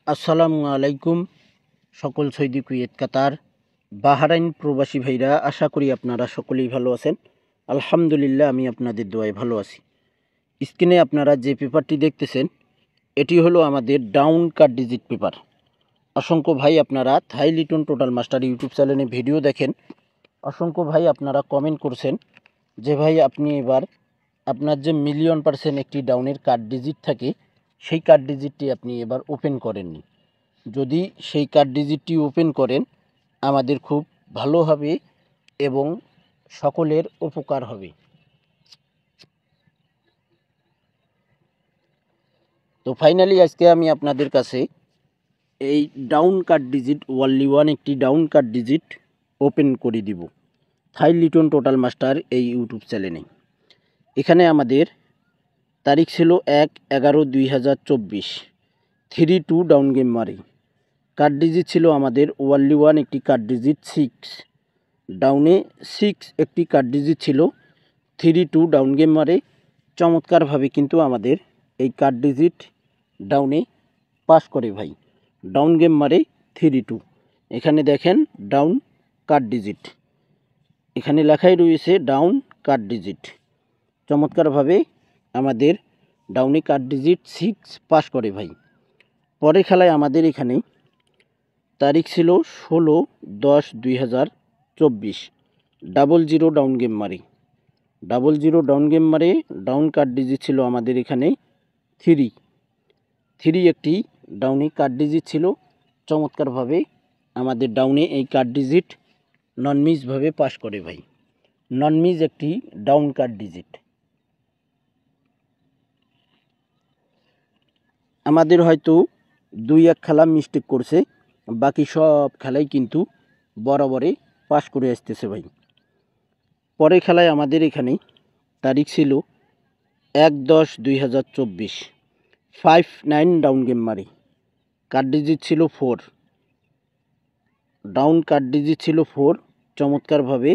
আসসালামু আলাইকুম সকল সৌদি কুয়েত কাতার বাহরাইন প্রবাসী ভাইরা, আশা করি আপনারা সকলেই ভালো আছেন। আলহামদুলিল্লাহ, আমি আপনাদের দোয়ায় ভালো আছি। স্ক্রিনে আপনারা যে পেপারটি দেখতেছেন, এটি হলো আমাদের ডাউন কাট ডিজিট পেপার। অসংখ্য ভাই আপনারা থাই লিটন টোটাল মাস্টার ইউটিউব চ্যানেলে ভিডিও দেখেন। অসংখ্য ভাই আপনারা কমেন্ট করছেন যে ভাই আপনি এবার আপনার যে %1,000,000 একটি ডাউনের কাট ডিজিট থাকে, সেই কাট ডিজিটটি আপনি এবার ওপেন করেননি। যদি সেই কার্ড ডিজিটটি ওপেন করেন, আমাদের খুব ভালো হবে এবং সকলের উপকার হবে। তো ফাইনালি আজকে আমি আপনাদের কাছে এই down card digit only one একটি ডাউন কার্ড ডিজিট ওপেন করে দিব থাই লিটন টোটাল মাস্টার এই ইউটিউব চ্যানেলে। এখানে আমাদের তারিখ ছিল 1/11/2024, 3-2 ডাউন গেম মারি। কার্ড ডিজিট ছিল আমাদের ওয়ানলি ওয়ান একটি কার্ড ডিজিট 6, ডাউনে 6 একটি কার্ড ডিজিট ছিল। 3-2 ডাউন গেম মারে চমৎকারভাবে কিন্তু আমাদের এই কার্ড ডিজিট ডাউনে পাস করে ভাই। ডাউন গেম মারে 3-2। এখানে দেখেন ডাউন কার্ড ডিজিট, এখানে লেখাই রয়েছে ডাউন কার্ড ডিজিট। চমৎকারভাবে আমাদের ডাউনে কার্ড ডিজিট 6 পাস করে ভাই। পরের খেলায় আমাদের এখানে তারিখ ছিল 16-10-2024, 00 ডাউন গেম মারি। 00 ডাউন গেম মারে ডাউন কার্ড ডিজিট ছিল আমাদের এখানে 3 একটি ডাউনে কার্ড ডিজিট ছিল। চমৎকারভাবে আমাদের ডাউনে এই কার্ড ডিজিট নন মিসভাবে পাস করে ভাই। নন মিস একটি ডাউন কার্ড ডিজিট। আমাদের হয়তো 2-1 খেলা মিস্টেক করছে, বাকি সব খেলাই কিন্তু বরাবরে পাস করে আসতেছে ভাই। পরের খেলায় আমাদের এখানে তারিখ ছিল 1-10-2024, 5-9 ডাউন গেম মারি। কার্ড ডিজিট ছিল 4, ডাউন কার্ড ডিজিট ছিল 4। চমৎকারভাবে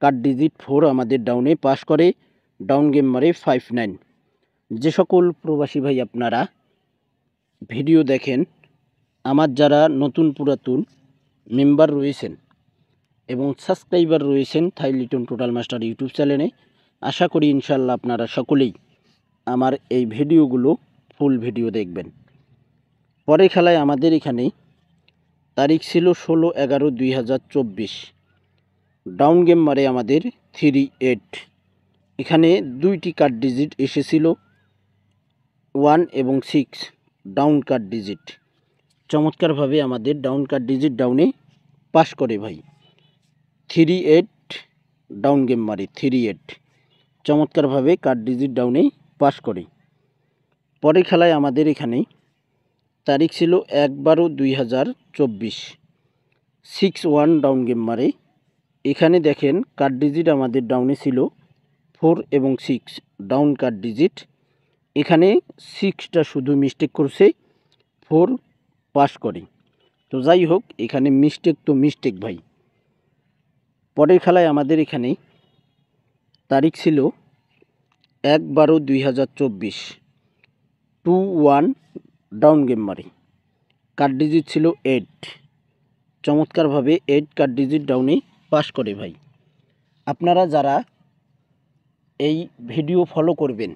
কার্ড ডিজিট 4 আমাদের ডাউনে পাস করে, ডাউন গেম মারে 5-9। যে সকল প্রবাসী ভাই আপনারা ভিডিও দেখেন, আমার যারা নতুন পুরাতন মেম্বার রয়েছেন এবং সাবস্ক্রাইবার রয়েছেন থাই লিটন টোটাল মাস্টার ইউটিউব চ্যানেলে, আশা করি ইনশাল্লাহ আপনারা সকলেই আমার এই ভিডিওগুলো ফুল ভিডিও দেখবেন। পরের খেলায় আমাদের এখানে তারিখ ছিল 16-11-2024, ডাউন গেম মারে আমাদের 3-8। এখানে 2টি কার্ড ডিজিট এসেছিল, 1 এবং 6 ডাউন কার্ড ডিজিট। চমৎকারভাবে আমাদের ডাউন কার্ড ডিজিট ডাউনে পাস করে ভাই। 3-8 ডাউন গেম মারি 3-8। চমৎকারভাবে কার্ড ডিজিট ডাউনে পাস করে। পরের খেলায় আমাদের এখানে তারিখ ছিল 1-12-2024, 6-1 ডাউন গেম মারে। এখানে দেখেন কার্ড ডিজিট আমাদের ডাউনে ছিল 4 এবং 6 ডাউন কার্ড ডিজিট। এখানে 6টা শুধু মিস্টেক করছে, 4 পাস করে। তো যাই হোক, এখানে মিস্টেক তো মিস্টেক ভাই। পরের খেলায় আমাদের এখানে তারিখ ছিল 1-12-2024, 2-1 ডাউন গেম মারি। কার্ড ডিজিট ছিল 8। চমৎকারভাবে 8 কার্ড ডিজিট ডাউনে পাস করে ভাই। আপনারা যারা এই ভিডিও ফলো করবেন,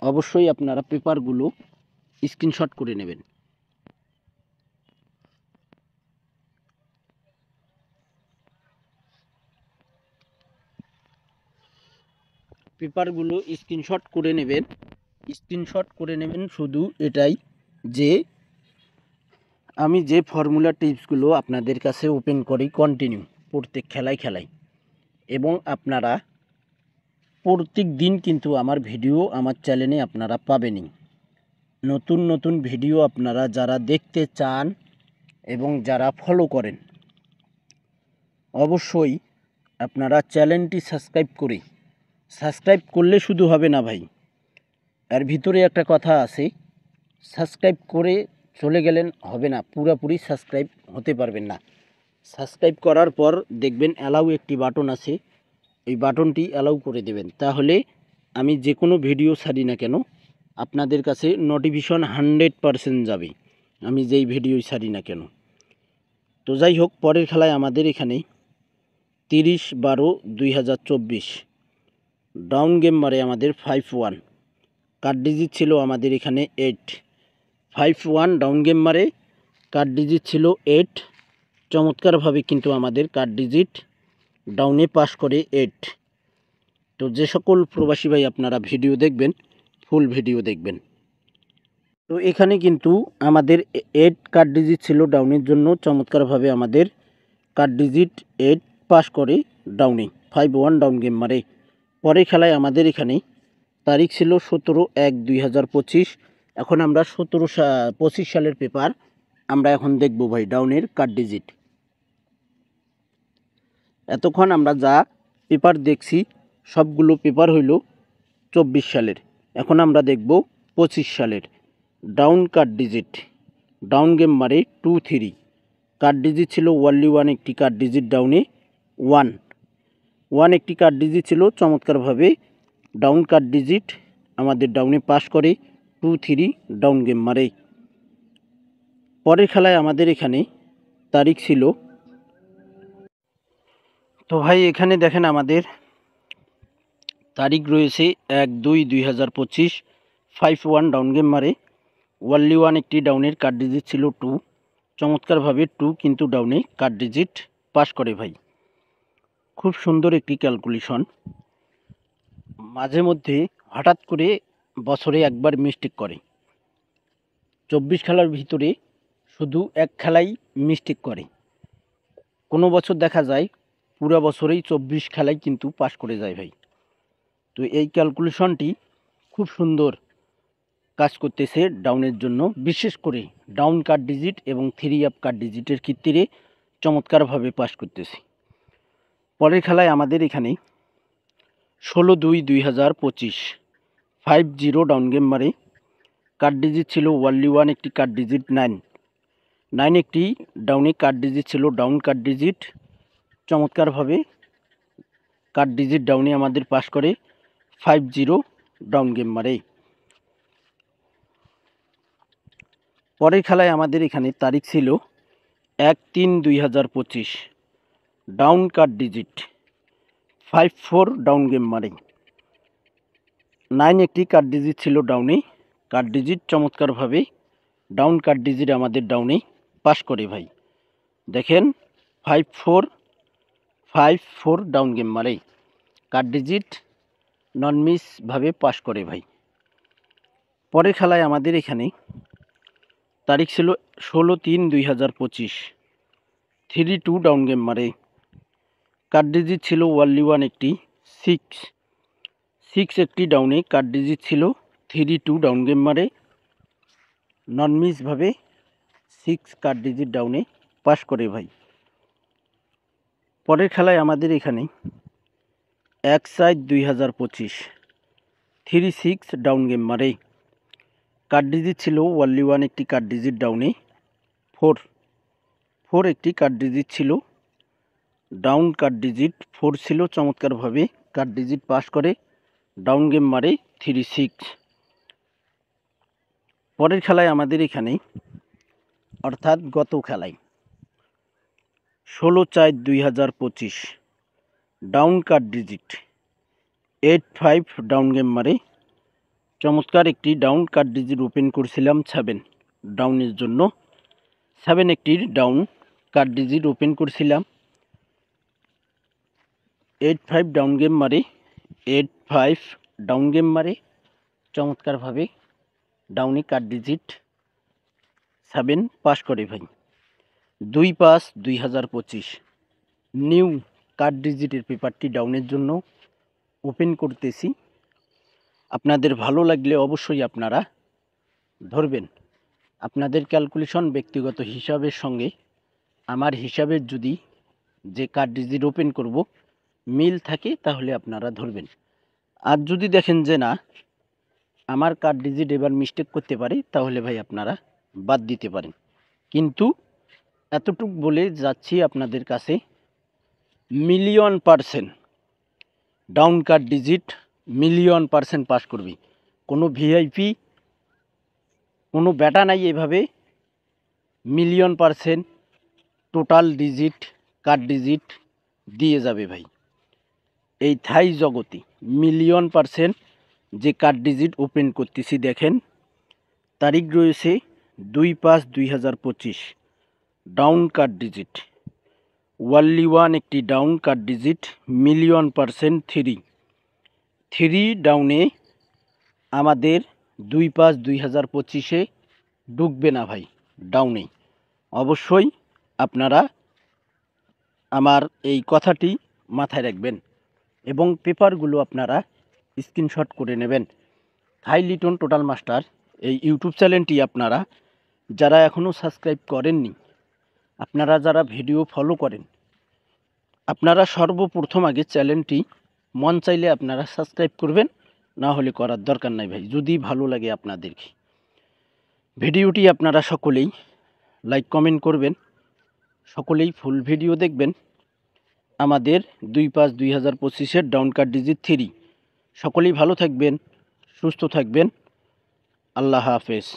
অবশ্যই আপনারা পেপারগুলো স্ক্রিনশট করে নেবেন। পেপারগুলো স্ক্রিনশট করে নেবেন। স্ক্রিনশট করে নেবেন শুধু এটাই যে আমি যে ফর্মুলা টিপসগুলো আপনাদের কাছে ওপেন করি কন্টিনিউ প্রত্যেক খেলায় এবং আপনারা প্রত্যেক দিন কিন্তু আমার ভিডিও আমার চ্যানেলে আপনারা পাবেনই। নতুন নতুন ভিডিও আপনারা যারা দেখতে চান এবং যারা ফলো করেন, অবশ্যই আপনারা চ্যানেলটি সাবস্ক্রাইব করলে শুধু হবে না ভাই, এর ভিতরে একটা কথা আছে, সাবস্ক্রাইব করে চলে গেলেন হবে না, পুরোপুরি সাবস্ক্রাইব হতে পারবেন না। সাবস্ক্রাইব করার পর দেখবেন অ্যালাউ একটি বাটন আছে, এই বাটনটি অ্যালাউ করে দেবেন, তাহলে আমি যে কোনো ভিডিও ছাড়ি না কেন আপনাদের কাছে নোটিফিকেশন 100% যাবে। আমি যেই ভিডিওই ছাড়ি না কেন। তো যাই হোক, পরের খেলায় আমাদের এখানে 30/12/2024 ডাউন গেম মারে আমাদের 5-1। কার্ড ডিজিট ছিল আমাদের এখানে 8। 5-1 ডাউন গেম মারে, কার্ড ডিজিট ছিল 8। চমৎকারভাবে কিন্তু আমাদের কার্ড ডিজিট ডাউনে পাস করে 8। তো যে সকল প্রবাসী ভাই আপনারা ভিডিও দেখবেন, ফুল ভিডিও দেখবেন। তো এখানে কিন্তু আমাদের 8 কার্ড ডিজিট ছিল ডাউনের জন্য, চমৎকারভাবে আমাদের কার্ড ডিজিট 8 পাস করে ডাউনে 5-1 ডাউন গেম মারে। পরে খেলায় আমাদের এখানে তারিখ ছিল 17/1/2025। এখন আমরা 25 সালের পেপার আমরা এখন দেখব ভাই, ডাউনের কার্ড ডিজিট। এতক্ষণ আমরা যা পেপার দেখছি সবগুলো পেপার হইল 24 সালের। এখন আমরা দেখব 25 সালের down card digit. Down game মারে 2-3। কার্ড ডিজিট ছিল ওয়ানলি 1 একটি কার্ড ডিজিট ডাউনে 1 একটি কার্ড ডিজিট ছিল। চমৎকারভাবে ডাউন কার্ড ডিজিট আমাদের ডাউনে পাস করে 2-3 ডাউন গেম মারে। পরের খেলায় আমাদের এখানে তারিখ ছিল, তো ভাই এখানে দেখেন আমাদের তারিখ রয়েছে 1/2/2025। 5-1 ডাউন গেম মারে। ওয়ানলি 1 একটি ডাউনের কার্ড ডিজিট ছিল 2। চমৎকারভাবে 2 কিন্তু ডাউনে কার্ড ডিজিট পাস করে ভাই। খুব সুন্দর একটি ক্যালকুলেশন। মাঝে মধ্যে হঠাৎ করে বছরে একবার মিস্টেক করে, 24 খেলার ভিতরে শুধু এক খেলাই মিস্টেক করে। কোনো বছর দেখা যায় পুরো বছরেই 24 খেলাই কিন্তু পাস করে যায় ভাই। তো এই ক্যালকুলেশনটি খুব সুন্দর কাজ করতেছে ডাউনের জন্য, বিশেষ করে ডাউন কার্ড ডিজিট এবং 3 আপ কার্ড ডিজিটের ক্ষেত্রে চমৎকারভাবে পাস করতেছে। পরের খেলায় আমাদের এখানে 16/2/2025 5-0 ডাউন গেম মারে। কার্ড ডিজিট ছিল ওয়ানলি 1 একটি কার্ড ডিজিট 9 একটি ডাউনে কার্ড ডিজিট ছিল ডাউন কার্ড ডিজিট। চমৎকারভাবে কার্ড ডিজিট ডাউনে আমাদের পাস করে 5-0 ডাউন গেম মারে। পরের খেলায় আমাদের এখানে তারিখ ছিল 1/3/2025 down card digit 5-4 down game মারে। 9 একটি কার্ড ডিজিট ছিল ডাউনে। কার্ড ডিজিট চমৎকারভাবে ডাউন কার্ড ডিজিট আমাদের ডাউনে পাস করে ভাই। দেখেন 5-4 ডাউন গেম মারে, কার্ড ডিজিট নন মিসভাবে পাস করে ভাই। পরের খেলায় আমাদের এখানে তারিখ ছিল 16/3/2025 3-2 ডাউন গেম মারে। কার্ড ডিজিট ছিল ওয়ানলি 1 একটি 6 একটি ডাউনে কার্ড ডিজিট ছিল 3-2 ডাউন গেম মারে। নন মিসভাবে 6 কার্ড ডিজিট ডাউনে পাস করে ভাই। পরের খেলায় আমাদের এখানে 1/7/2025 3-6 ডাউন গেম মারে। কার্ড ডিজিট ছিল ওয়ানলি 1 একটি কার্ড ডিজিট ডাউনে 4 একটি কার্ড ডিজিট ছিল ডাউন কার্ড ডিজিট 4 ছিল। চমৎকারভাবে কার্ড ডিজিট পাস করে ডাউন গেম মারে 3-6। পরের খেলায় আমাদের এখানে, অর্থাৎ গত খেলায় 16/4/2025 down card digit 8-5 down game মারে। চমৎকার একটি ডাউন কার্ড ডিজিট ওপেন করছিলাম 7 ডাউনের জন্য। 7 একটি ডাউন কার্ড ডিজিট ওপেন করছিলাম। 8-5 ডাউন গেম মারে। 8-5 ডাউন গেম মারে। চমৎকারভাবে ডাউনে কার্ড ডিজিট 7 পাস করে ভাই। 2/5/2025 নিউ কার্ড ডিজিটের পেপারটি ডাউনের জন্য ওপেন করতেছি। আপনাদের ভালো লাগলে অবশ্যই আপনারা ধরবেন। আপনাদের ক্যালকুলেশন ব্যক্তিগত হিসাবের সঙ্গে আমার হিসাবের যদি যে কার্ড ডিজিট ওপেন করব মিল থাকে তাহলে আপনারা ধরবেন। আর যদি দেখেন যে না আমার কার্ড ডিজিট এবার মিস্টেক করতে পারে তাহলে ভাই আপনারা বাদ দিতে পারেন। কিন্তু এতটুকু বলে যাচ্ছি আপনাদের কাছে, 1,000,000% ডাউন কার্ড ডিজিট 1,000,000% পাস করবি। কোনো ভিআইপি কোনো ব্যাটা নাই এভাবে 1,000,000% টোটাল ডিজিট কার্ড ডিজিট দিয়ে যাবে ভাই। এই থাই জগতে 1,000,000% যে কার্ড ডিজিট ওপেন করতেছি, দেখেন তারিখ রয়েছে 2/5/2025। Down card digit only one একটি ডাউন কার্ড ডিজিট 1,000,000% থ্রি ডাউনে আমাদের 2/5/2025-এ ঢুকবে না ভাই, ডাউনে। অবশ্যই আপনারা আমার এই কথাটি মাথায় রাখবেন এবং পেপারগুলো আপনারা স্ক্রিনশট করে নেবেন। থাই লিটন টোটাল মাস্টার এই ইউটিউব চ্যানেলটি আপনারা যারা এখনও সাবস্ক্রাইব করেননি, আপনারা যারা ভিডিও ফলো করেন, আপনারা সর্বপ্রথম আগে চ্যানেলটি মন চাইলে আপনারা সাবস্ক্রাইব করবেন, না হলে করার দরকার নাই ভাই, যদি ভালো লাগে আপনাদেরকে। ভিডিওটি আপনারা সকলেই লাইক কমেন্ট করবেন, সকলেই ফুল ভিডিও দেখবেন। আমাদের 2/5/2025-এর ডাউন কার্ড ডিজিট 3। সকলেই ভালো থাকবেন, সুস্থ থাকবেন। আল্লাহ হাফেজ।